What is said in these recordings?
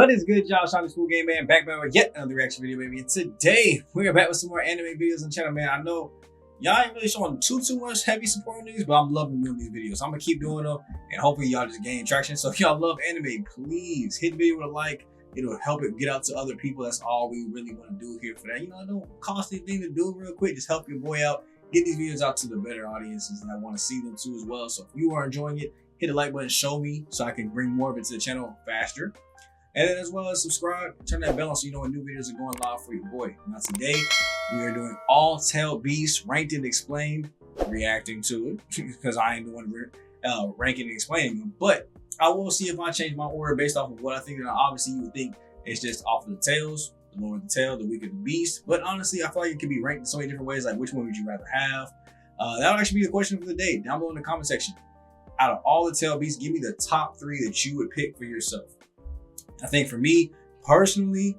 What is good, y'all? Shiny School Game Man back with yet another reaction video, baby. And today we're back with some more anime videos on the channel, man. I know y'all ain't really showing too much heavy support on these, but I'm loving doing these videos. So I'm gonna keep doing them, and hopefully y'all just gain traction. So if y'all love anime, please hit the video with a like. It'll help it get out to other people. That's all we really want to do here for that. You know, it don't cost anything to do real quick. Just help your boy out. Get these videos out to the better audiences, and I want to see them too as well. So if you are enjoying it, hit the like button, show me, so I can bring more of it to the channel faster. And then as well as subscribe, turn that bell on so you know when new videos are going live for your boy. Now today, we are doing all Tail Beasts, ranked and explained, reacting to it, because I ain't the one ranking and explaining them. But I will see if I change my order based off of what I think. And obviously you would think it's just off of the tails, the lower the tail, the weaker the beast. But honestly, I feel like it can be ranked in so many different ways, like which one would you rather have? That'll actually be the question for the day, down below in the comment section. Out of all the Tail Beasts, give me the top 3 that you would pick for yourself. I think for me, personally,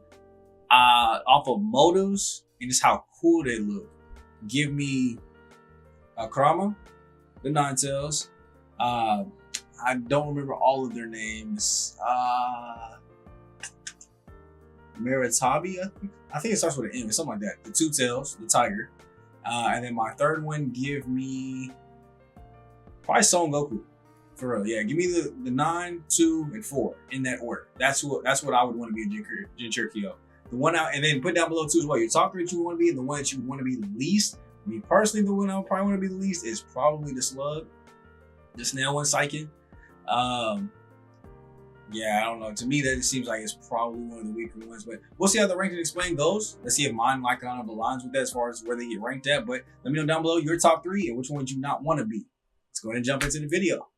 off of motives and just how cool they look, give me Krama, the Nine Tails. I don't remember all of their names. Maritabi, I think it starts with an M, something like that. The Two Tails, the tiger. And then my third one, give me probably Son Goku. For real, yeah. Give me the 9, 2, and 4 in that order. That's what I would want to be a Jinchuriki. The one out, and then put down below too as well. Your top 3 that you want to be, and the one that you want to be the least. Me personally, the one I would probably want to be the least is probably the Slug, the Snail one, Saiken. Yeah, I don't know. To me, that it seems like it's probably one of the weaker ones, but we'll see how the rank and explain goes. Let's see if mine kind of aligns with that as far as where they get ranked at. But let me know down below your top 3 and which one would you not want to be. Let's go ahead and jump into the video.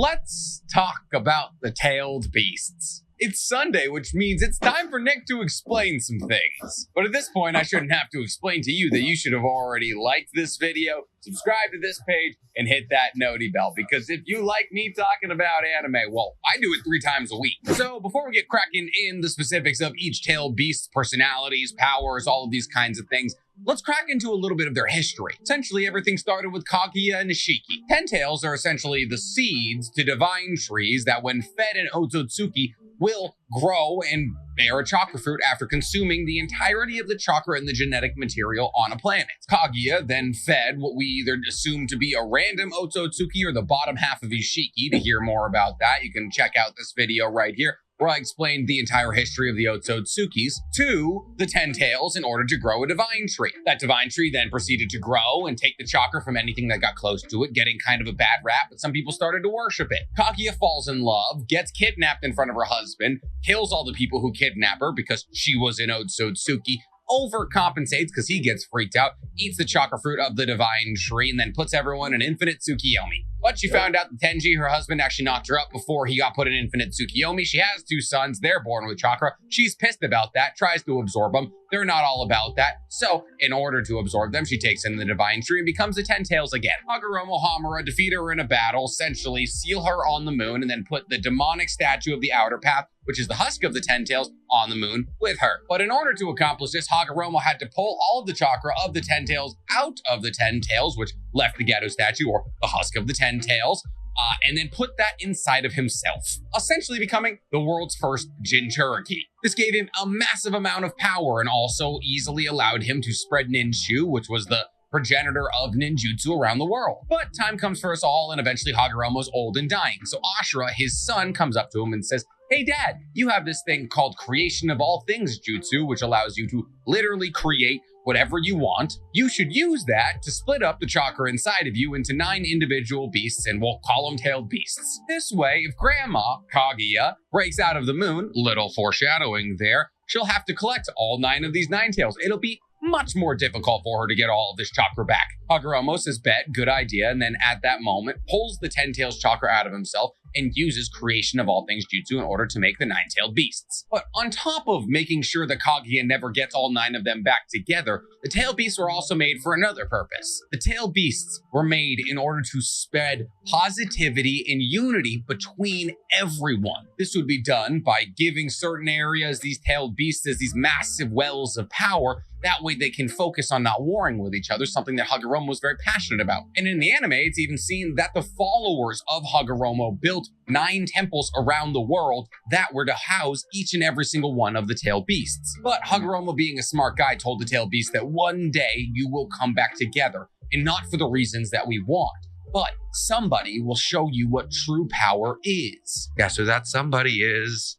Let's talk about the tailed beasts. It's Sunday, which means it's time for Nick to explain some things. But at this point, I shouldn't have to explain to you that you should have already liked this video, subscribe to this page, and hit that noti bell. Because if you like me talking about anime, well, I do it 3 times a week. So before we get cracking in the specifics of each tailed beast's personalities, powers, all of these kinds of things, let's crack into a little bit of their history. Essentially, everything started with Kaguya and Ishiki. Ten-tails are essentially the seeds to divine trees that, when fed in Otsutsuki, will grow and bear a chakra fruit after consuming the entirety of the chakra in the genetic material on a planet. Kaguya then fed what we either assume to be a random Otsutsuki or the bottom half of Ishiki. To hear more about that, you can check out this video right here, where I explained the entire history of the Otsutsukis to the Ten-tails in order to grow a divine tree. That divine tree then proceeded to grow and take the chakra from anything that got close to it, getting kind of a bad rap, but some people started to worship it. Kaguya falls in love, gets kidnapped in front of her husband, kills all the people who kidnap her because she was an Otsutsuki, overcompensates because he gets freaked out, eats the chakra fruit of the divine tree, and then puts everyone in infinite Tsukiyomi. But she found out that Tenji, her husband, actually knocked her up before he got put in infinite Tsukiyomi. She has 2 sons. They're born with chakra. She's pissed about that, tries to absorb them. They're not all about that. So, in order to absorb them, she takes in the divine tree and becomes the Ten-tails again. Hagoromo Hamura defeat her in a battle, essentially seal her on the moon, and then put the demonic statue of the Outer Path, which is the husk of the Ten-tails, on the moon with her. But in order to accomplish this, Hagoromo had to pull all of the chakra of the Ten-tails out of the Ten-tails, which left the Gato statue, or the husk of the Ten-tails, and then put that inside of himself, essentially becoming the world's first Jinchuriki. This gave him a massive amount of power and also easily allowed him to spread ninju, which was the progenitor of ninjutsu around the world. But time comes for us all, and eventually Hagoromo's old and dying. So Ashura, his son, comes up to him and says, "Hey dad, you have this thing called creation of all things jutsu, which allows you to literally create whatever you want. You should use that to split up the chakra inside of you into 9 individual beasts, and we'll call them tailed beasts. This way, if Grandma, Kaguya, breaks out of the moon, little foreshadowing there, she'll have to collect all 9 of these 9 tails. It'll be much more difficult for her to get all of this chakra back." Hagoromo says, "Bet, good idea," and then at that moment, pulls the Ten-tails chakra out of himself and uses creation of all things jutsu in order to make the 9-tailed beasts. But on top of making sure that Kaguya never gets all 9 of them back together, the tail beasts were also made for another purpose. The tail beasts were made in order to spread positivity and unity between everyone. This would be done by giving certain areas these tailed beasts as these massive wells of power. That way they can focus on not warring with each other, something that Hagoromo Hagoromo was very passionate about. And in the anime, it's even seen that the followers of Hagoromo built 9 temples around the world that were to house each and every single one of the tailed beasts. But Hagoromo, being a smart guy, told the tailed beast that one day you will come back together, and not for the reasons that we want, but somebody will show you what true power is. Guess who that somebody is?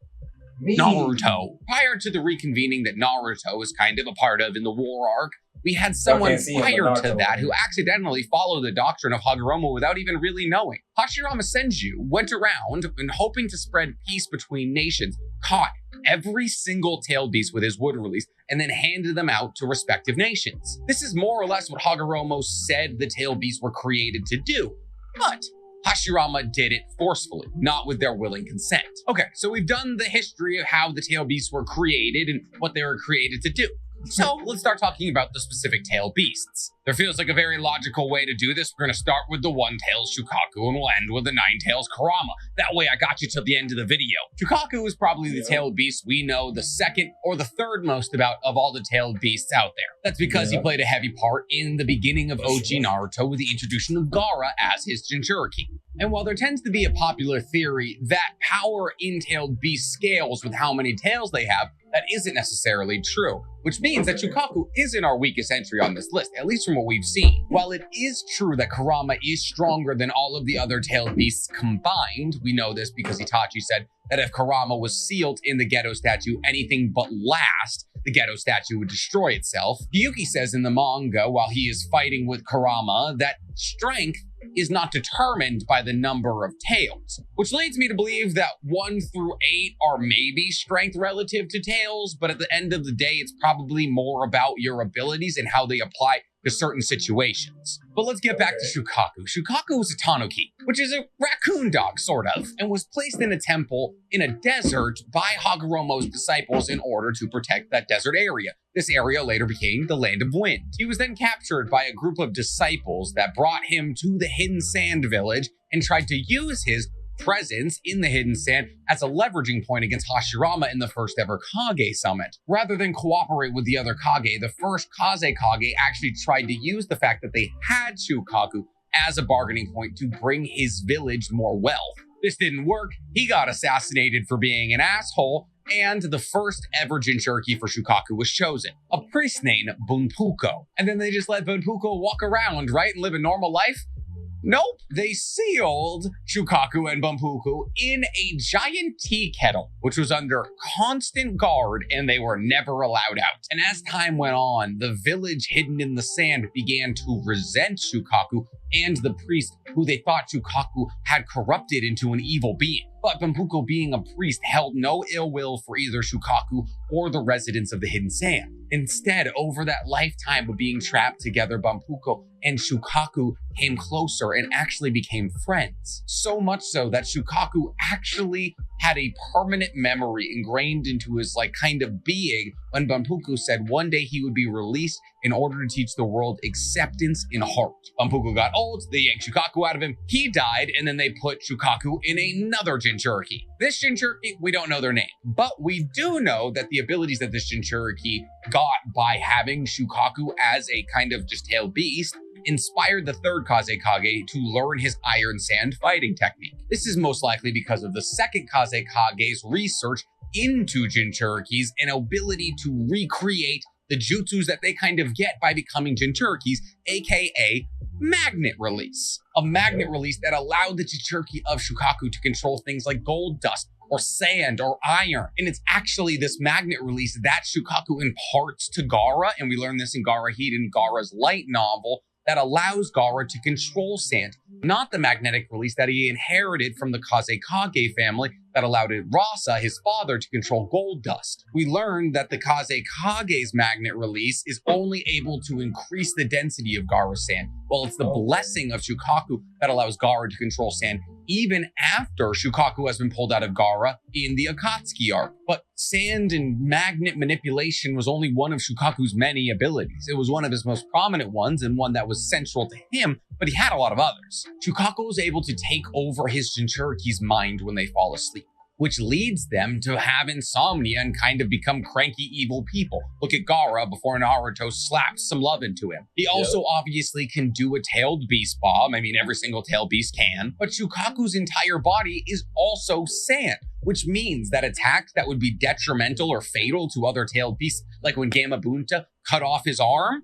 Naruto. Prior to the reconvening that Naruto is kind of a part of in the war arc, we had someone prior to that who accidentally followed the doctrine of Hagoromo without even really knowing. Hashirama Senju went around and hoping to spread peace between nations, caught every single tailed beast with his wood release, and then handed them out to respective nations. This is more or less what Hagoromo said the tailed beasts were created to do, but Hashirama did it forcefully, not with their willing consent. Okay, so we've done the history of how the tailed beasts were created and what they were created to do. So let's start talking about the specific tailed beasts. There feels like a very logical way to do this. We're going to start with the one-tailed Shukaku and we'll end with the 9-tailed Kurama. That way I got you till the end of the video. Shukaku is probably the tailed beast we know the second or the third most about of all the tailed beasts out there. That's because he played a heavy part in the beginning of OG Naruto with the introduction of Gaara as his Jinchuriki. And while there tends to be a popular theory that power in tailed beast scales with how many tails they have, that isn't necessarily true, which means that Shukaku isn't our weakest entry on this list, at least from what we've seen. While it is true that Kurama is stronger than all of the other tailed beasts combined, we know this because Itachi said that if Kurama was sealed in the Geto statue anything but last, the Geto statue would destroy itself. Gyuki says in the manga, while he is fighting with Kurama, that strength is not determined by the number of tails, which leads me to believe that 1 through 8 are maybe strength relative to tails, but at the end of the day, it's probably more about your abilities and how they apply to certain situations. But let's get back to Shukaku. Shukaku was a tanuki, which is a raccoon dog, sort of, and was placed in a temple in a desert by Hagoromo's disciples in order to protect that desert area. This area later became the Land of Wind. He was then captured by a group of disciples that brought him to the Hidden Sand village and tried to use his presence in the Hidden Sand as a leveraging point against Hashirama in the first ever Kage summit. Rather than cooperate with the other Kage, the first Kaze Kage actually tried to use the fact that they had Shukaku as a bargaining point to bring his village more wealth. This didn't work. He got assassinated for being an asshole, and the first ever Jinchuriki for Shukaku was chosen, a priest named Bunpuko. And then they just let Bunpuko walk around, right, and live a normal life? Nope, they sealed Shukaku and Bunpuku in a giant tea kettle, which was under constant guard, and they were never allowed out. And as time went on, the village hidden in the sand began to resent Shukaku and the priest, who they thought Shukaku had corrupted into an evil being. But Bunpuku, being a priest, held no ill will for either Shukaku or the residents of the Hidden Sand. Instead, over that lifetime of being trapped together, Bunpuku and Shukaku came closer and actually became friends. So much so that Shukaku actually had a permanent memory ingrained into his kind of being when Bunpuku said one day he would be released in order to teach the world acceptance in heart. Bunpuku got old, they yanked Shukaku out of him, he died, and then they put Shukaku in another Jinchuriki. This Jinchuriki, we don't know their name, but we do know that the abilities that this Jinchuriki got by having Shukaku as a kind of just tailed beast inspired the third Kaze Kage to learn his Iron Sand fighting technique. This is most likely because of the second Kaze Kage's research into Jinchurikis and ability to recreate the jutsus that they kind of get by becoming Jinchurikis, aka magnet release. A magnet release that allowed the Jinchuriki of Shukaku to control things like gold dust or sand or iron. And it's actually this magnet release that Shukaku imparts to Gaara, and we learn this in Gaara Heat and Gaara's light novel, that allows Gaara to control sand, not the magnetic release that he inherited from the Kaze Kage family that allowed Rasa, his father, to control gold dust. We learned that the Kaze Kage's magnet release is only able to increase the density of Gaara's sand, while it's the blessing of Shukaku that allows Gaara to control sand even after Shukaku has been pulled out of Gaara in the Akatsuki arc. But sand and magnet manipulation was only one of Shukaku's many abilities. It was one of his most prominent ones and one that was central to him, but he had a lot of others. Shukaku was able to take over his Jinchuriki's mind when they fall asleep. which leads them to have insomnia and kind of become cranky evil people. Look at Gaara before Naruto slapped some love into him. He also obviously can do a tailed beast bomb. I mean, every single tailed beast can. But Shukaku's entire body is also sand, which means that attacks that would be detrimental or fatal to other tailed beasts, like when Gamabunta cut off his arm,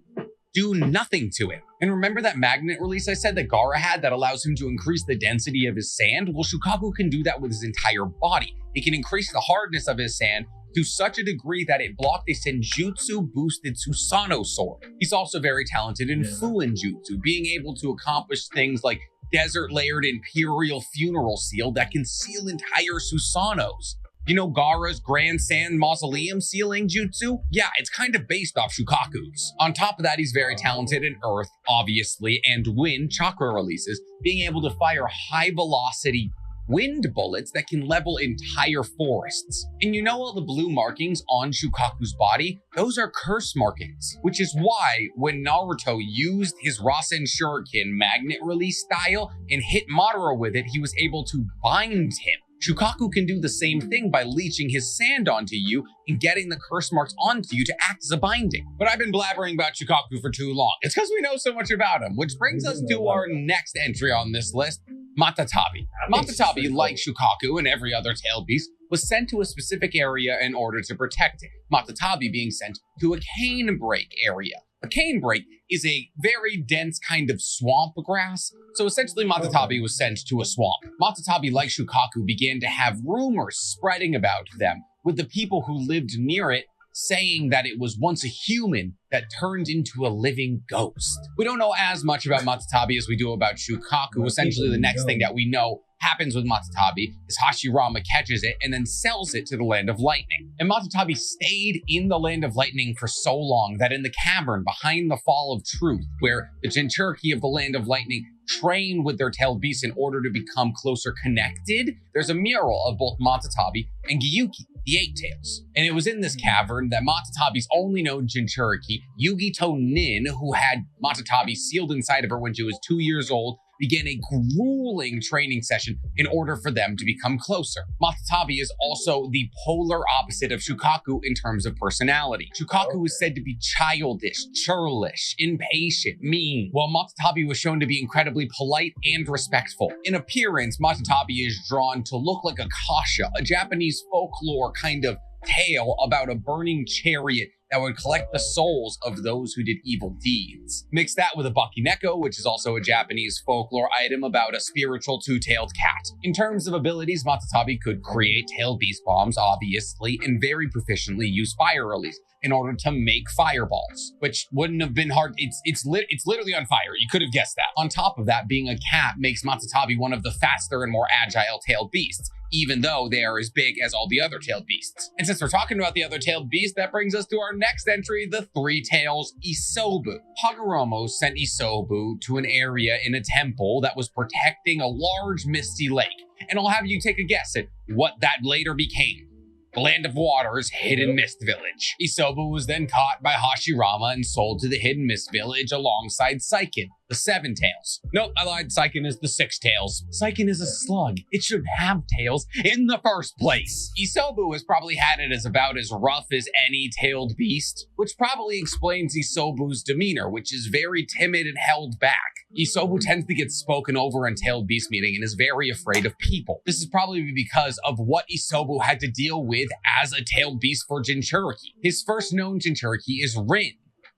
do nothing to him. And remember that magnet release I said that Gaara had that allows him to increase the density of his sand? Well, Shukaku can do that with his entire body. He can increase the hardness of his sand to such a degree that it blocked a Senjutsu-boosted Susanoo sword. He's also very talented in Fuinjutsu, being able to accomplish things like desert-layered Imperial Funeral Seal that can seal entire Susanoos. You know Gaara's Grand Sand Mausoleum sealing jutsu? Yeah, it's kind of based off Shukaku's. On top of that, he's very talented in Earth, obviously, and Wind chakra releases, being able to fire high-velocity wind bullets that can level entire forests. And you know all the blue markings on Shukaku's body? Those are curse markings, which is why when Naruto used his Rasen Shuriken magnet release style and hit Madara with it, he was able to bind him. Shukaku can do the same thing by leeching his sand onto you and getting the curse marks onto you to act as a binding. But I've been blabbering about Shukaku for too long. It's because we know so much about him, which brings us to our next entry on this list, Matatabi. Matatabi, like Shukaku and every other tailed beast, was sent to a specific area in order to protect it. Matatabi being sent to a cane break area. A cane break is a very dense kind of swamp grass, so essentially Matatabi was sent to a swamp. Matatabi, like Shukaku, began to have rumors spreading about them, with the people who lived near it saying that it was once a human that turned into a living ghost. We don't know as much about Matatabi as we do about Shukaku. Essentially, the next thing that we know happens with Matatabi is Hashirama catches it and then sells it to the Land of Lightning. And Matatabi stayed in the Land of Lightning for so long that in the cavern behind the Fall of Truth, where the Jinchuriki of the Land of Lightning train with their tailed beasts in order to become closer connected, there's a mural of both Matatabi and Gyuki, the Eight Tails. And it was in this cavern that Matatabi's only known Jinchuriki, Yugito Nin, who had Matatabi sealed inside of her when she was 2 years old, began a grueling training session in order for them to become closer. Matatabi is also the polar opposite of Shukaku in terms of personality. Shukaku is said to be childish, churlish, impatient, mean, while Matatabi was shown to be incredibly polite and respectful. In appearance, Matatabi is drawn to look like a kasha, a Japanese folklore kind of tale about a burning chariot that would collect the souls of those who did evil deeds. Mix that with a bakineko, which is also a Japanese folklore item about a spiritual two-tailed cat. In terms of abilities, Matatabi could create tailed beast bombs, obviously, and very proficiently use fire release in order to make fireballs, which wouldn't have been hard. It's literally on fire. You could have guessed that. On top of that, being a cat makes Matatabi one of the faster and more agile tailed beasts, even though they are as big as all the other tailed beasts. And since we're talking about the other tailed beasts, that brings us to our next entry, the Three Tails Isobu. Hagoromo sent Isobu to an area in a temple that was protecting a large misty lake. And I'll have you take a guess at what that later became. The Land of Water's Hidden Mist Village. Isobu was then caught by Hashirama and sold to the Hidden Mist Village alongside Seiken, the Seven Tails. Nope, I lied. Seiken is the Six Tails. Seiken is a slug. It should have tails in the first place. Isobu has probably had it as about as rough as any tailed beast, which probably explains Isobu's demeanor, which is very timid and held back. Isobu tends to get spoken over in tailed beast meeting and is very afraid of people. This is probably because of what Isobu had to deal with as a tailed beast for Jinchuriki. His first known Jinchuriki is Rin,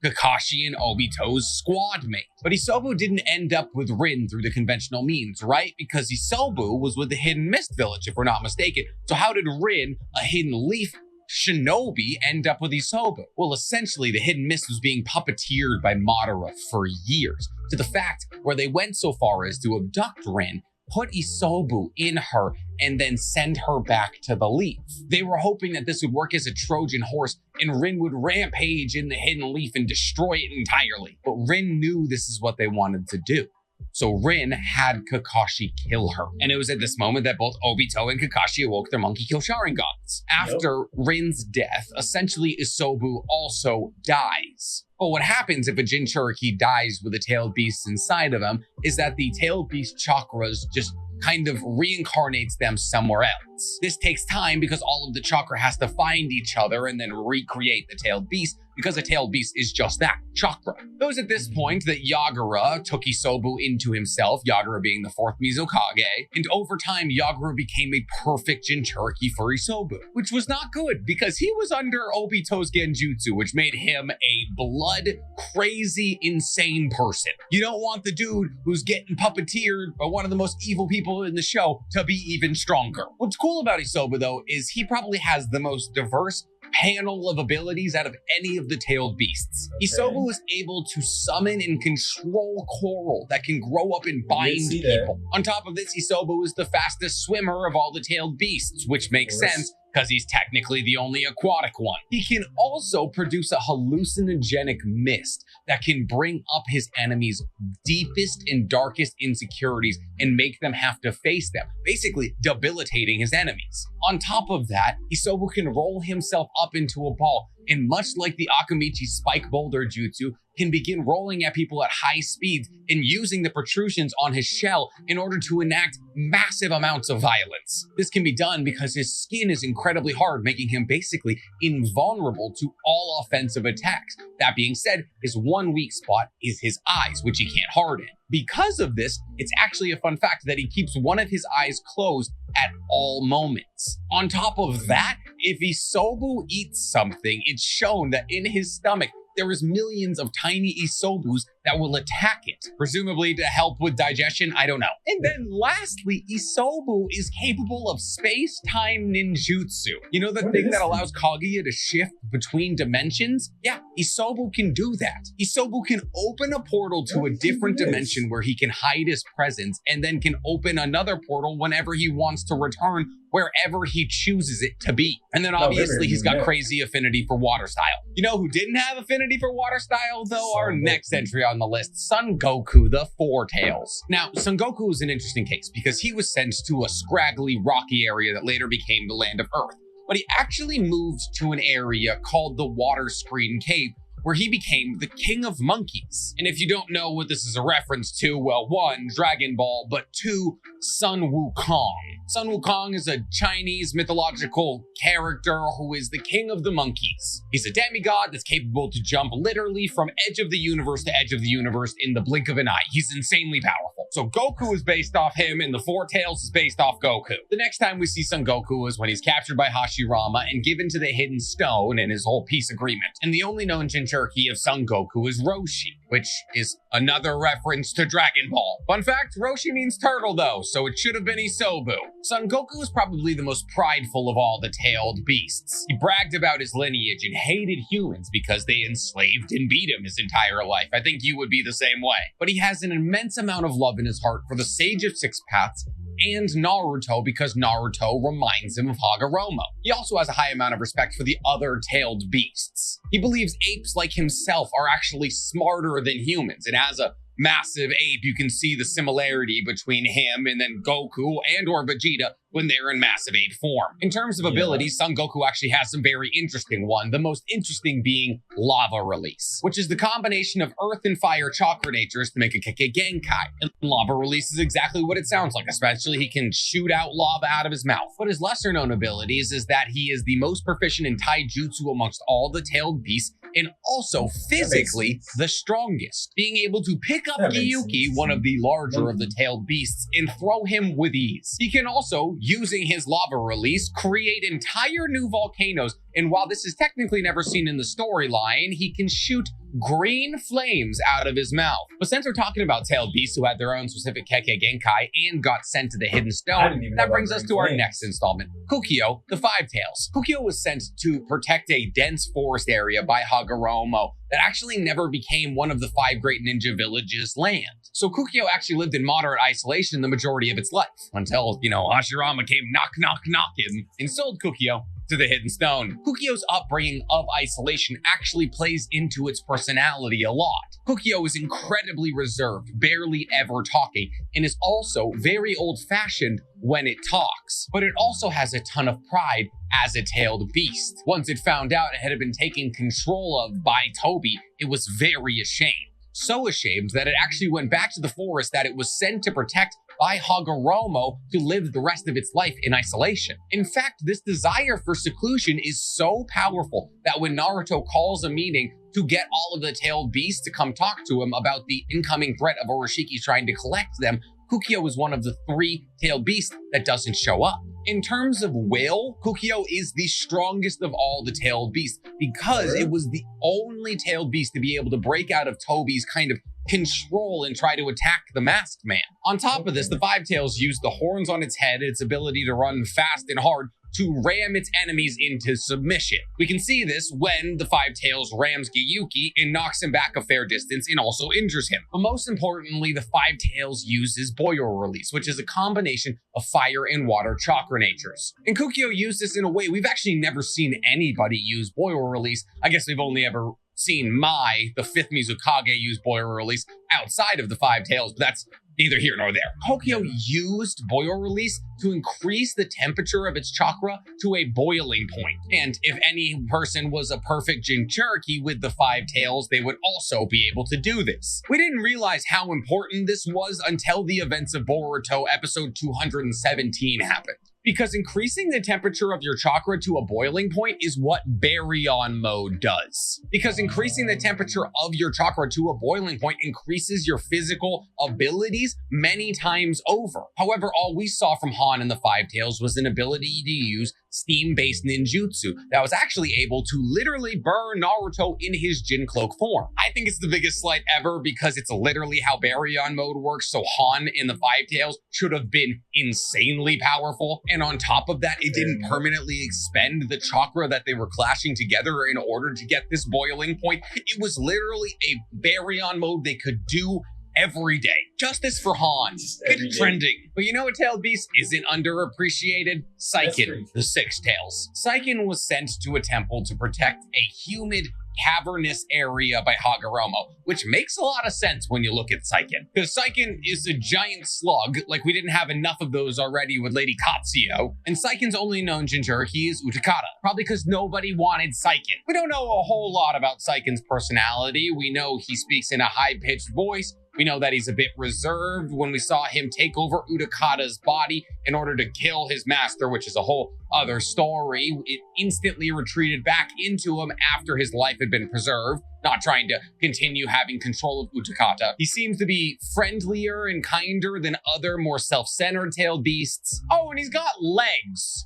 Kakashi and Obito's squad mate. But Isobu didn't end up with Rin through the conventional means, right? Because Isobu was with the Hidden Mist Village, if we're not mistaken. So how did Rin, a Hidden Leaf shinobi, end up with Isobu? Well, essentially, the Hidden Mist was being puppeteered by Madara for years, to the fact where they went so far as to abduct Rin, put Isobu in her, and then send her back to the Leaf. They were hoping that this would work as a Trojan horse and Rin would rampage in the Hidden Leaf and destroy it entirely. But Rin knew this is what they wanted to do. So Rin had Kakashi kill her. And it was at this moment that both Obito and Kakashi awoke their Monkey Kill Sharingans. After Rin's death, essentially Isobu also dies. But what happens if a Jinchuriki dies with a tailed beast inside of him is that the tailed beast chakras just kind of reincarnates them somewhere else. This takes time because all of the chakra has to find each other and then recreate the tailed beast, because a tailed beast is just that, chakra. It was at this point that Yagura took Isobu into himself, Yagura being the fourth Mizukage, and over time Yagura became a perfect Jinchuriki for Isobu, which was not good because he was under Obito's Genjutsu, which made him a blood crazy, insane person. You don't want the dude who's getting puppeteered by one of the most evil people in the show to be even stronger. What's cool about Isobu though is he probably has the most diverse panel of abilities out of any of the tailed beasts. Isobu was able to summon and control coral that can grow up and bind people. On top of this, Isobu is the fastest swimmer of all the tailed beasts, which makes sense because he's technically the only aquatic one. He can also produce a hallucinogenic mist that can bring up his enemies' deepest and darkest insecurities and make them have to face them, basically debilitating his enemies. On top of that, Isobu can roll himself up into a ball, and much like the Akamichi Spike Boulder Jutsu, can begin rolling at people at high speeds and using the protrusions on his shell in order to enact massive amounts of violence. This can be done because his skin is incredibly hard, making him basically invulnerable to all offensive attacks. That being said, his one weak spot is his eyes, which he can't harden. Because of this, it's actually a fun fact that he keeps one of his eyes closed at all moments. On top of that, if Isobu eats something, it's shown that in his stomach, there is millions of tiny Isobus that will attack it, presumably to help with digestion, I don't know. And then lastly, Isobu is capable of space-time ninjutsu. You know the thing that allows Kaguya to shift between dimensions? Yeah, Isobu can do that. Isobu can open a portal to a different dimension where he can hide his presence and then can open another portal whenever he wants to return wherever he chooses it to be. And then obviously he's got crazy affinity for water style. You know who didn't have affinity for water style though? Our next entry on the list, Son Goku, the Four Tails. Now, Son Goku is an interesting case because he was sent to a scraggly, rocky area that later became the land of Earth. But he actually moved to an area called the Water Screen Cave, where he became the King of Monkeys. And if you don't know what this is a reference to, well, one, Dragon Ball, but two, Sun Wukong. Sun Wukong is a Chinese mythological character who is the king of the monkeys. He's a demigod that's capable to jump literally from edge of the universe to edge of the universe in the blink of an eye. He's insanely powerful. So Goku is based off him, and the Four Tails is based off Goku. The next time we see Son Goku is when he's captured by Hashirama and given to the Hidden Stone in his whole peace agreement. And the only known Jinchuriki of Son Goku is Roshi, which is another reference to Dragon Ball. Fun fact, Roshi means turtle though, so it should have been Isobu. Son Goku is probably the most prideful of all the tailed beasts. He bragged about his lineage and hated humans because they enslaved and beat him his entire life. I think you would be the same way. But he has an immense amount of love in his heart for the Sage of Six Paths and Naruto because Naruto reminds him of Hagoromo. He also has a high amount of respect for the other tailed beasts. He believes apes like himself are actually smarter than humans, and as a massive ape, you can see the similarity between him and then Goku and or Vegeta when they're in massive ape form. In terms of abilities, Son Goku actually has some very interesting one, the most interesting being Lava Release, which is the combination of earth and fire chakra natures to make a Kekkei Genkai. And Lava Release is exactly what it sounds like, especially he can shoot out lava out of his mouth. But his lesser known abilities is that he is the most proficient in taijutsu amongst all the tailed beasts, and also physically the strongest, being able to pick up Gyuki, one of the larger of the tailed beasts, and throw him with ease. He can also, using his lava release, create entire new volcanoes, and while this is technically never seen in the storyline, he can shoot green flames out of his mouth. But since we're talking about tailed beasts who had their own specific Kekkei Genkai and got sent to the Hidden Stone, that brings us to our next installment, Kukyo, the Five Tails. Kukyo was sent to protect a dense forest area by Hagoromo that actually never became one of the 5 great ninja villages' land. So Kukyo actually lived in moderate isolation the majority of its life, until, Hashirama came knocking and sold Kukyo to the Hidden Stone. Kukyo's upbringing of isolation actually plays into its personality a lot. Kukyo is incredibly reserved, barely ever talking, and is also very old-fashioned when it talks. But it also has a ton of pride as a tailed beast. Once it found out it had been taken control of by Toby, it was very ashamed. So ashamed that it actually went back to the forest that it was sent to protect by Hagoromo to live the rest of its life in isolation. In fact, this desire for seclusion is so powerful that when Naruto calls a meeting to get all of the tailed beasts to come talk to him about the incoming threat of Oroshiki trying to collect them, Kukyo is one of the 3 tailed beasts that doesn't show up. In terms of will, Kukyo is the strongest of all the tailed beasts because it was the only tailed beast to be able to break out of Toby's kind of control and try to attack the masked man. On top of this, the 5 tails used the horns on its head, its ability to run fast and hard, to ram its enemies into submission. We can see this when the 5 tails rams Gyuki and knocks him back a fair distance and also injures him. But most importantly, the 5 tails uses Boyo release, which is a combination of fire and water chakra natures. And Kukyo used this in a way we've actually never seen anybody use Boyo release. I guess we've only ever seen Mai, the 5th Mizukage, use Boyo release outside of the 5 tails, but that's neither here nor there. Kukyo used Boyo release to increase the temperature of its chakra to a boiling point. And if any person was a perfect Jinchuriki with the 5 tails, they would also be able to do this. We didn't realize how important this was until the events of Boruto episode 217 happened. Because increasing the temperature of your chakra to a boiling point is what Baryon mode does. Because increasing the temperature of your chakra to a boiling point increases your physical abilities many times over. However, all we saw from Han and the 5 tails was an ability to use steam-based ninjutsu that was actually able to literally burn Naruto in his Jin Cloak form. I think it's the biggest slight ever because it's literally how Baryon mode works, so Han in the 5 tails should have been insanely powerful. And on top of that, it didn't permanently expend the chakra that they were clashing together in order to get this boiling point. It was literally a Baryon mode they could do every day. Justice for Han. Get it trending. But you know what tailed beast isn't underappreciated? Saiken, the 6 tails. Saiken was sent to a temple to protect a humid, cavernous area by Hagoromo, which makes a lot of sense when you look at Saiken. Because Saiken is a giant slug, like we didn't have enough of those already with Lady Katsuyo, and Saiken's only known Jinchuriki is Utakata, probably because nobody wanted Saiken. We don't know a whole lot about Saiken's personality. We know he speaks in a high-pitched voice. We know that he's a bit reserved. When we saw him take over Utakata's body in order to kill his master, which is a whole other story, it instantly retreated back into him after his life had been preserved, not trying to continue having control of Utakata. He seems to be friendlier and kinder than other more self-centered tailed beasts. Oh, and he's got legs.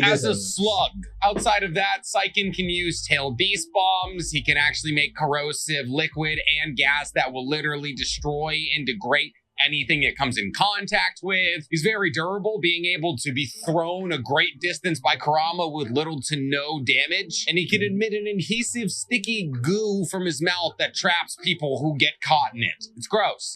As a slug. Outside of that, Saiken can use tailed beast bombs. He can actually make corrosive liquid and gas that will literally destroy and degrade anything it comes in contact with. He's very durable, being able to be thrown a great distance by Kurama with little to no damage. And he can emit an adhesive, sticky goo from his mouth that traps people who get caught in it. It's gross.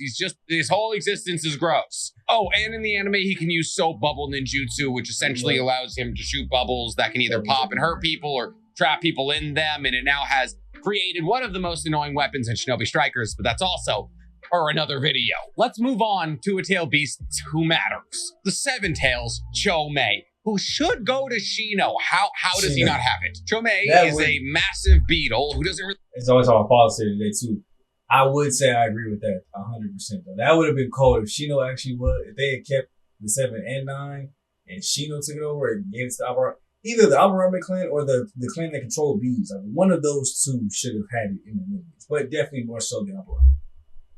His whole existence is gross. Oh, and in the anime, he can use soap bubble ninjutsu, which essentially allows him to shoot bubbles that can either pop and hurt people or trap people in them. And it now has created one of the most annoying weapons in Shinobi Strikers, but that's also for another video. Let's move on to a tailed beast who matters. The 7 tails, Chomei, who should go to Shino. How does he not have it? Chomei is a massive beetle who doesn't really... It's always our policy today too. I would say I agree with that 100%. Though that would have been cold if Shino actually was. If they had kept the 7 and 9, and Shino took it over and gave it to either the Aburame clan or the clan that controlled bees. Like one of those two should have had it in the movies, but definitely more so than Aburame.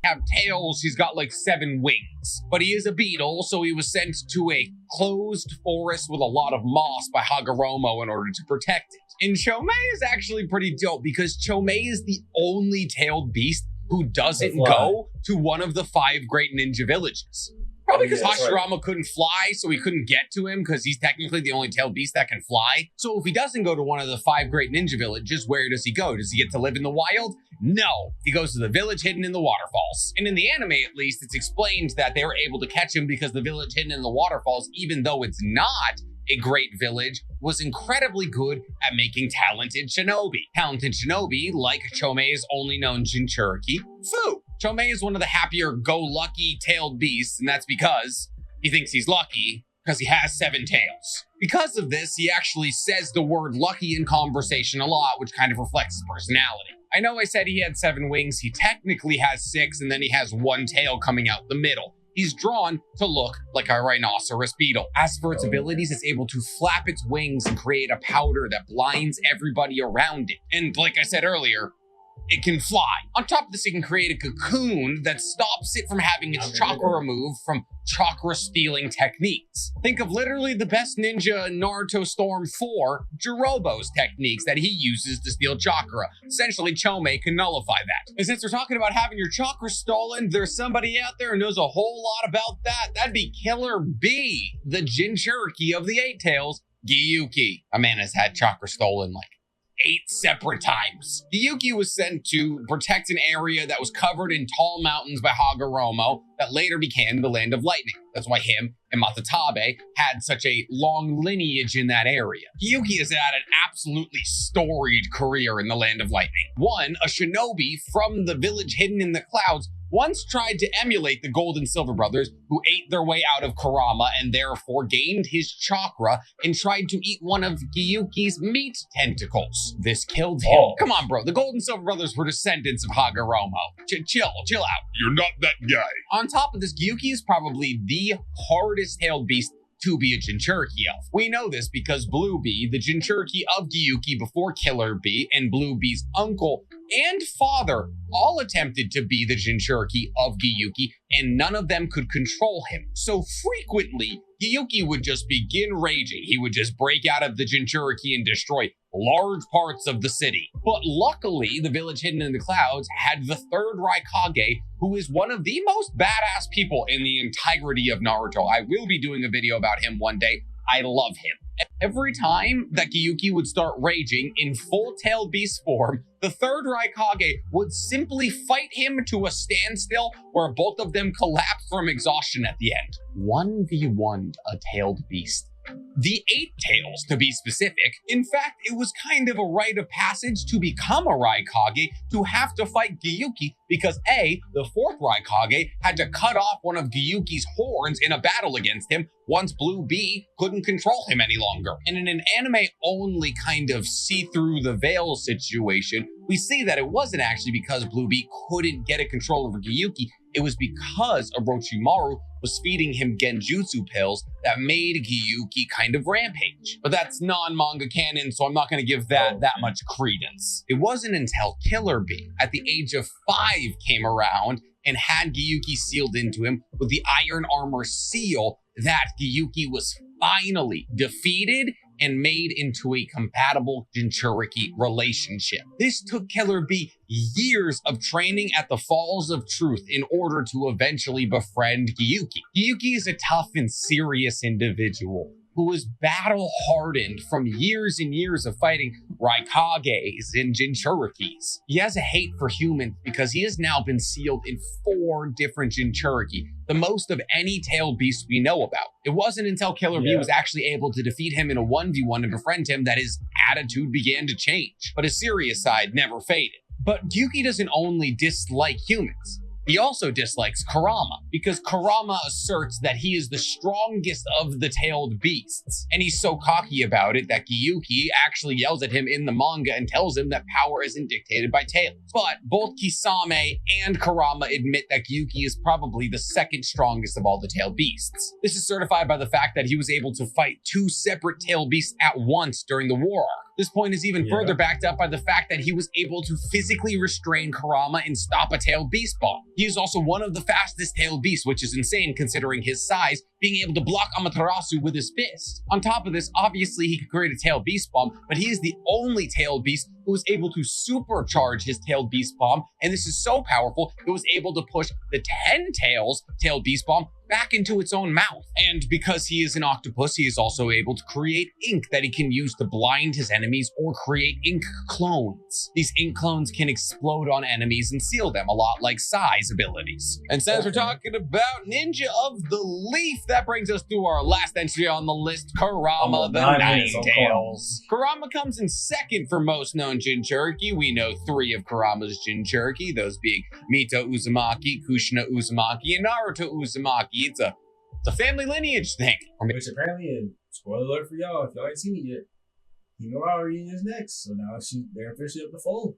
Have tails, he's got like 7 wings, but he is a beetle, so he was sent to a closed forest with a lot of moss by Hagoromo in order to protect it. And Chomei is actually pretty dope because Chomei is the only tailed beast who doesn't go to one of the 5 great ninja villages. Probably because Hashirama couldn't fly, so he couldn't get to him because he's technically the only tailed beast that can fly. So if he doesn't go to one of the 5 great ninja villages, where does he go? Does he get to live in the wild? No, he goes to the village hidden in the waterfalls. And in the anime, at least, it's explained that they were able to catch him because the village hidden in the waterfalls, even though it's not a great village, was incredibly good at making talented shinobi. Talented shinobi, like Chomei's only known Jinchuriki, Fu. Chomei is one of the happier-go-lucky tailed beasts, and that's because he thinks he's lucky because he has 7 tails. Because of this, he actually says the word lucky in conversation a lot, which kind of reflects his personality. I know I said he had 7 wings, he technically has 6, and then he has 1 tail coming out the middle. he's drawn to look like a rhinoceros beetle. As for its abilities, it's able to flap its wings and create a powder that blinds everybody around it. And like I said earlier, it can fly. On top of this, it can create a cocoon that stops it from having its chakra removed from chakra stealing techniques. Think of literally the best ninja in Naruto Storm 4, Jirobo's techniques that he uses to steal chakra. Essentially, Chome can nullify that. And since we're talking about having your chakra stolen, there's somebody out there who knows a whole lot about that. That'd be Killer B, the Jinchuriki of the Eight Tails, Gyuki. A man has had chakra stolen like 8 separate times. Gyuki was sent to protect an area that was covered in tall mountains by Hagoromo that later became the Land of Lightning. That's why him and Matatabe had such a long lineage in that area. Gyuki has had an absolutely storied career in the Land of Lightning. One, a shinobi from the village hidden in the clouds, once tried to emulate the Gold and Silver brothers, who ate their way out of Kurama and therefore gained his chakra and tried to eat one of Gyuki's meat tentacles. This killed him. Oh. Come on, bro. The Gold and Silver brothers were descendants of Hagoromo. Chill out. You're not that guy. On top of this, Gyuki is probably the hardest-tailed beast to be a Jinchuriki of. We know this because Blue Bee, the Jinchuriki of Gyuki before Killer Bee, and Blue Bee's uncle and father all attempted to be the Jinchuriki of Gyuki, and none of them could control him. So frequently, Gyuki would just begin raging. He would just break out of the Jinchuriki and destroy large parts of the city. But luckily, the village hidden in the clouds had the third Raikage, who is one of the most badass people in the entirety of Naruto. I will be doing a video about him one day. I love him. Every time that Gyuki would start raging in full-tailed beast form, the third Raikage would simply fight him to a standstill where both of them collapsed from exhaustion at the end. 1v1 a tailed beast. The Eight Tails, to be specific. In fact, it was kind of a rite of passage to become a Raikage to have to fight Gyuki because A, the fourth Raikage had to cut off one of Gyuki's horns in a battle against him once Blue Bee couldn't control him any longer. And in an anime-only kind of see-through-the-veil situation, we see that it wasn't actually because Blue Bee couldn't get a control over Gyuki. It was because Orochimaru was feeding him genjutsu pills that made Gyuki kind of rampage. But that's non-manga canon, so I'm not going to give that much credence. It wasn't until Killer Bee, at the age of 5, came around and had Gyuki sealed into him with the iron armor seal that Gyuki was finally defeated and made into a compatible Jinchuriki relationship. This took Killer Bee years of training at the Falls of Truth in order to eventually befriend Gyuki. Gyuki is a tough and serious individual who is battle-hardened from years and years of fighting Raikages and Jinchurikis. He has a hate for humans because he has now been sealed in 4 different Jinchuriki, the most of any tailed beast we know about. It wasn't until Killer Bee was actually able to defeat him in a 1v1 and befriend him that his attitude began to change, but his serious side never faded. But Gyuki doesn't only dislike humans. He also dislikes Kurama, because Kurama asserts that he is the strongest of the tailed beasts. And he's so cocky about it that Gyuki actually yells at him in the manga and tells him that power isn't dictated by tails. But both Kisame and Kurama admit that Gyuki is probably the second strongest of all the tailed beasts. This is certified by the fact that he was able to fight 2 separate tailed beasts at once during the war arc. This point is even further backed up by the fact that he was able to physically restrain Kurama and stop a tailed beast bomb. He is also one of the fastest tailed beasts, which is insane considering his size, being able to block Amaterasu with his fist. On top of this, obviously he could create a tailed beast bomb, but he is the only tailed beast who was able to supercharge his tailed beast bomb, and this is so powerful, it was able to push the 10 tails tailed beast bomb back into its own mouth. And because he is an octopus, he is also able to create ink that he can use to blind his enemies or create ink clones. These ink clones can explode on enemies and seal them, a lot like Sai's abilities. And since we're talking about Ninja of the Leaf, that brings us to our last entry on the list, Kurama the Ninetales. Kurama comes in second for most known Jinchuriki. We know 3 of Kurama's Jinchuriki, those being Mito Uzumaki, Kushina Uzumaki, and Naruto Uzumaki. It's a family lineage thing. Which apparently, and spoiler alert for y'all, if y'all ain't seen it yet, Himawari is next. So now they're officially up the fold.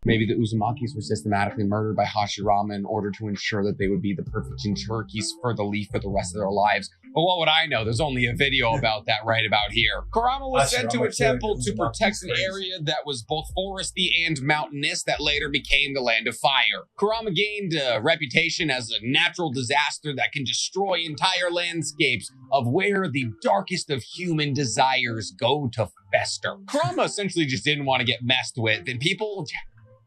Maybe the Uzumakis were systematically murdered by Hashirama in order to ensure that they would be the perfect Jinchurikis for the leaf for the rest of their lives. But what would I know? There's only a video about that right about here. Kurama was sent to a temple to protect an area that was both foresty and mountainous that later became the Land of Fire. Kurama gained a reputation as a natural disaster that can destroy entire landscapes of where the darkest of human desires go to fester. Kurama essentially just didn't want to get messed with, and people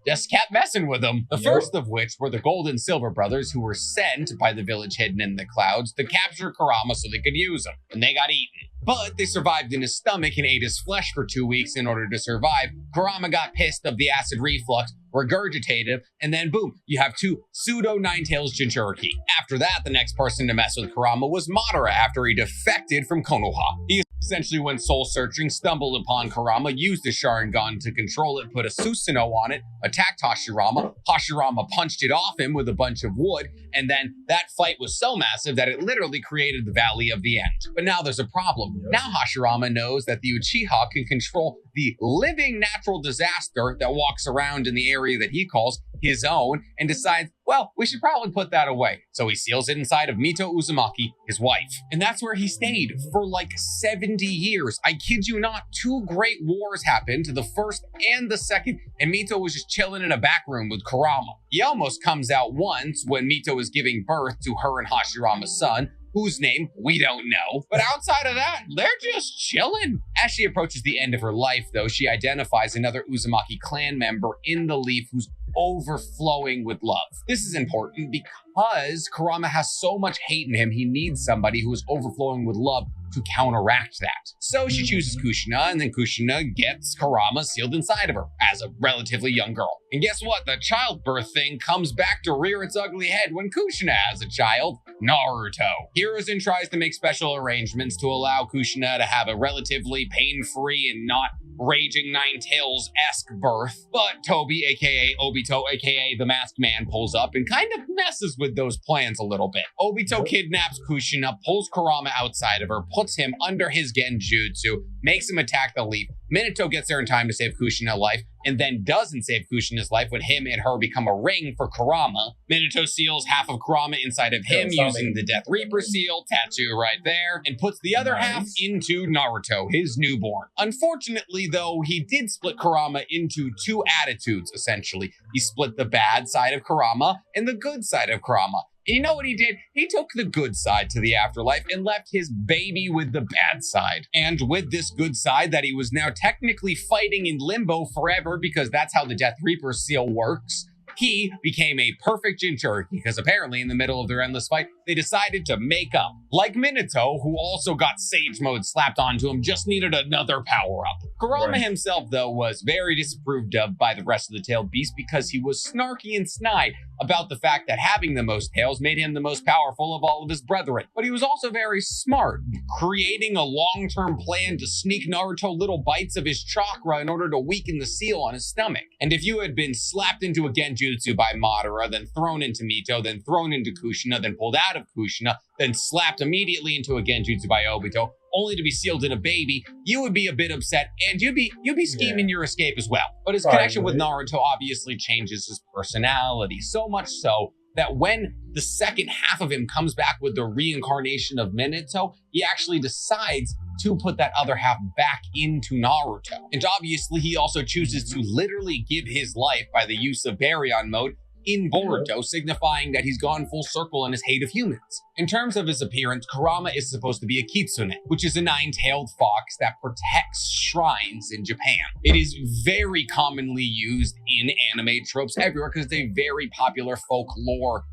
just kept messing with them. The first of which were the Gold and Silver brothers, who were sent by the village hidden in the clouds to capture Kurama so they could use him, and they got eaten. But they survived in his stomach and ate his flesh for 2 weeks in order to survive. Kurama got pissed of the acid reflux, regurgitated, and then boom, you have 2 pseudo Nine-Tails Jinchuriki. After that, the next person to mess with Kurama was Madara after he defected from Konoha. He essentially went soul-searching, stumbled upon Kurama, used the Sharingan to control it, put a Susanoo on it, attacked Hashirama. Hashirama punched it off him with a bunch of wood, and then that fight was so massive that it literally created the Valley of the End. But now there's a problem. Now Hashirama knows that the Uchiha can control the living natural disaster that walks around in the area that he calls his own, and decides, well, we should probably put that away. So he seals it inside of Mito Uzumaki, his wife. And that's where he stayed for like 70 years. I kid you not, 2 great wars happened, the first and the second, and Mito was just chilling in a back room with Kurama. He almost comes out once when Mito is giving birth to her and Hashirama's son, whose name we don't know. But outside of that, they're just chilling. As she approaches the end of her life, though, she identifies another Uzumaki clan member in the leaf who's overflowing with love. This is important because Kurama has so much hate in him, he needs somebody who is overflowing with love to counteract that. So she chooses Kushina, and then Kushina gets Kurama sealed inside of her as a relatively young girl. And guess what? The childbirth thing comes back to rear its ugly head when Kushina has a child, Naruto. Hiruzen tries to make special arrangements to allow Kushina to have a relatively pain-free and not raging Nine-Tails-esque birth, but Toby, aka Obito, aka the Masked Man, pulls up and kind of messes with those plans a little bit. Obito kidnaps Kushina, pulls Kurama outside of her, puts him under his genjutsu, makes him attack the leaf. Minato gets there in time to save Kushina's life, and then doesn't save Kushina's life when him and her become a ring for Kurama. Minato seals half of Kurama inside of him using the Death Reaper seal, tattoo right there, and puts the other half into Naruto, his newborn. Unfortunately, though, he did split Kurama into 2 attitudes, essentially. He split the bad side of Kurama and the good side of Kurama. And you know what he did? He took the good side to the afterlife and left his baby with the bad side. And with this good side that he was now technically fighting in limbo forever, because that's how the Death Reaper seal works, he became a perfect Jinchuriki, because apparently in the middle of their endless fight, they decided to make up. Like Minato, who also got Sage Mode slapped onto him, just needed another power-up. Kurama himself, though, was very disapproved of by the rest of the tailed beast because he was snarky and snide about the fact that having the most tails made him the most powerful of all of his brethren. But he was also very smart, creating a long-term plan to sneak Naruto little bites of his chakra in order to weaken the seal on his stomach. And if you had been slapped into a genjutsu by Madara, then thrown into Mito, then thrown into Kushina, then pulled out of Kushina, then slapped immediately into a genjutsu by Obito, only to be sealed in a baby, you would be a bit upset, and you'd be scheming your escape as well. But his connection with Naruto obviously changes his personality, so much so that when the second half of him comes back with the reincarnation of Minato, he actually decides to put that other half back into Naruto. And obviously he also chooses to literally give his life by the use of Baryon mode in Boruto, signifying that he's gone full circle in his hate of humans. In terms of his appearance, Kurama is supposed to be a kitsune, which is a 9-tailed fox that protects shrines in Japan. It is very commonly used in anime tropes everywhere because it's a very popular folklore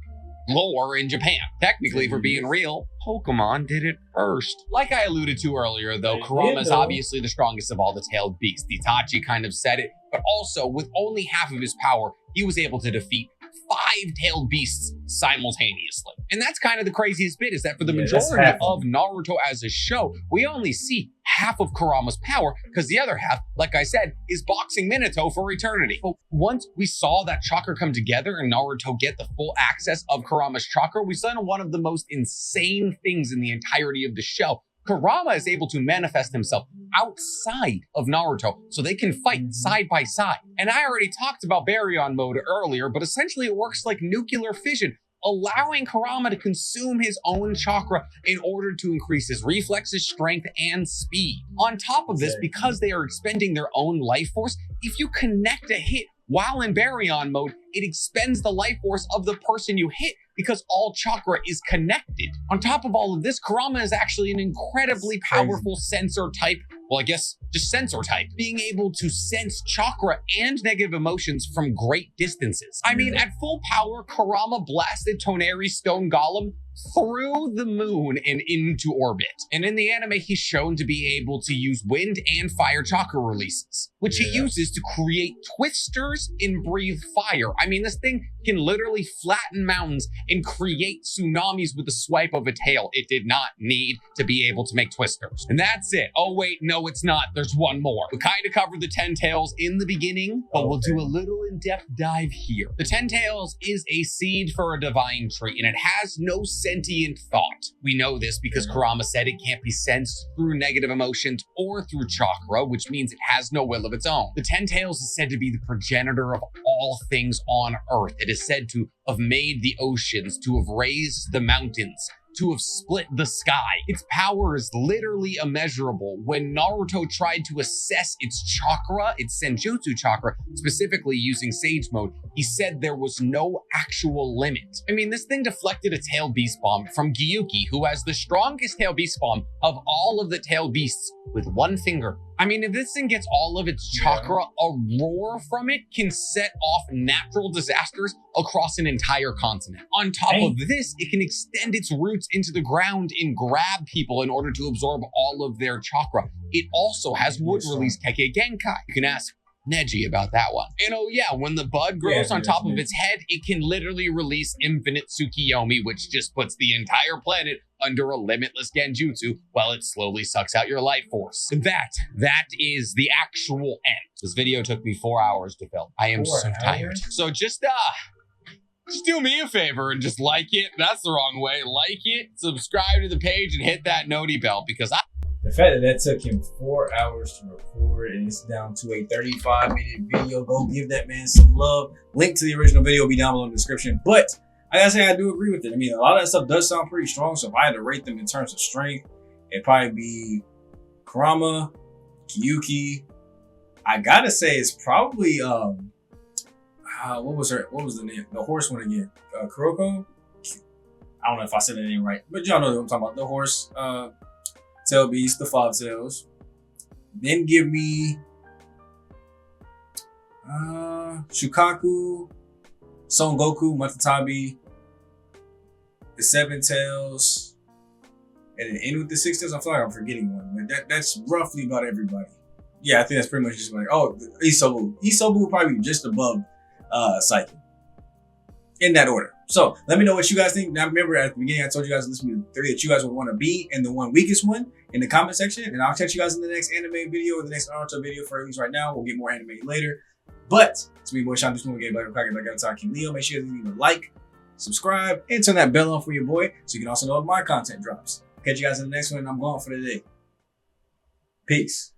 in Japan. Technically, for being real, Pokemon did it first. Like I alluded to earlier, though, Kurama is obviously the strongest of all the tailed beasts. Itachi kind of said it, but also, with only half of his power, he was able to defeat 5 tailed beasts simultaneously. And that's kind of the craziest bit, is that for the majority of Naruto as a show, we only see half of Kurama's power, because the other half, like I said, is boxing Minato for eternity. But once we saw that chakra come together and Naruto get the full access of Kurama's chakra, we saw one of the most insane things in the entirety of the show, Kurama is able to manifest himself outside of Naruto so they can fight side by side. And I already talked about Baryon mode earlier, but essentially it works like nuclear fission, allowing Kurama to consume his own chakra in order to increase his reflexes, strength, and speed. On top of this, because they are expending their own life force, if you connect a hit while in Baryon mode, it expends the life force of the person you hit because all chakra is connected. On top of all of this, Kurama is actually an incredibly powerful sensor type. Well, I guess just sensor type, being able to sense chakra and negative emotions from great distances. I mean, at full power, Kurama blasted Toneri's stone golem through the moon and into orbit. And in the anime, he's shown to be able to use wind and fire chakra releases, which he uses to create twisters and breathe fire. I mean, this thing can literally flatten mountains and create tsunamis with the swipe of a tail. It did not need to be able to make twisters. And that's it. Oh wait, no, it's not. There's one more. We kind of covered the 10 tails in the beginning, but we'll do a little in-depth dive here. The 10 tails is a seed for a divine tree, and it has no sentient thought. We know this because Kurama said it can't be sensed through negative emotions or through chakra, which means it has no will of its own. The 10 tails is said to be the progenitor of all things on Earth. It is said to have made the oceans, to have raised the mountains, to have split the sky. Its power is literally immeasurable. When Naruto tried to assess its chakra, its senjutsu chakra, specifically using Sage Mode, he said there was no actual limit. I mean, this thing deflected a tail beast bomb from Gyuki, who has the strongest tail beast bomb of all of the tail beasts with one finger. I mean, if this thing gets all of its chakra, a roar from it can set off natural disasters across an entire continent. On top of this, it can extend its roots into the ground and grab people in order to absorb all of their chakra. It also has wood release Keke Genkai. You can ask Neji about that one. And oh yeah, when the bud grows on top of its head, it can literally release infinite Tsukiyomi, which just puts the entire planet under a limitless genjutsu while it slowly sucks out your life force. That is the actual end. This video took me 4 hours to film. I am so tired. So just do me a favor and just like it. That's the wrong way. Like it, subscribe to the page, and hit that noti bell because the fact that took him 4 hours to record and it's down to a 35-minute video, go give that man some love. Link to the original video will be down below in the description. But I gotta say, I do agree with it. I mean, a lot of that stuff does sound pretty strong. So if I had to rate them in terms of strength, it'd probably be Kurama, Gyuki. I gotta say, it's probably what was the name? The horse one again? Kuroko? I don't know if I said that name right, but y'all know what I'm talking about. The horse. Tail Beast, the 5 tails. Then give me Shukaku, Son Goku, Matatabi, the 7 tails, and then end with the 6 tails. I feel like I'm forgetting one, but that's roughly about everybody. Yeah, I think that's pretty much just like, oh, Isobu. Isobu will probably be just above Psyche. In that order. So let me know what you guys think. Now remember, at the beginning I told you guys to listen to the 3 that you guys would want to be and the one weakest one in the comment section. And I'll catch you guys in the next anime video or the next Naruto video. For at least right now, we'll get more anime later. But it's me, boy Sean. This one, get back outside King Leo. Make sure you leave a like, subscribe, and turn that bell on for your boy so you can also know when my content drops. Catch you guys in the next one, and I'm going for the day. Peace.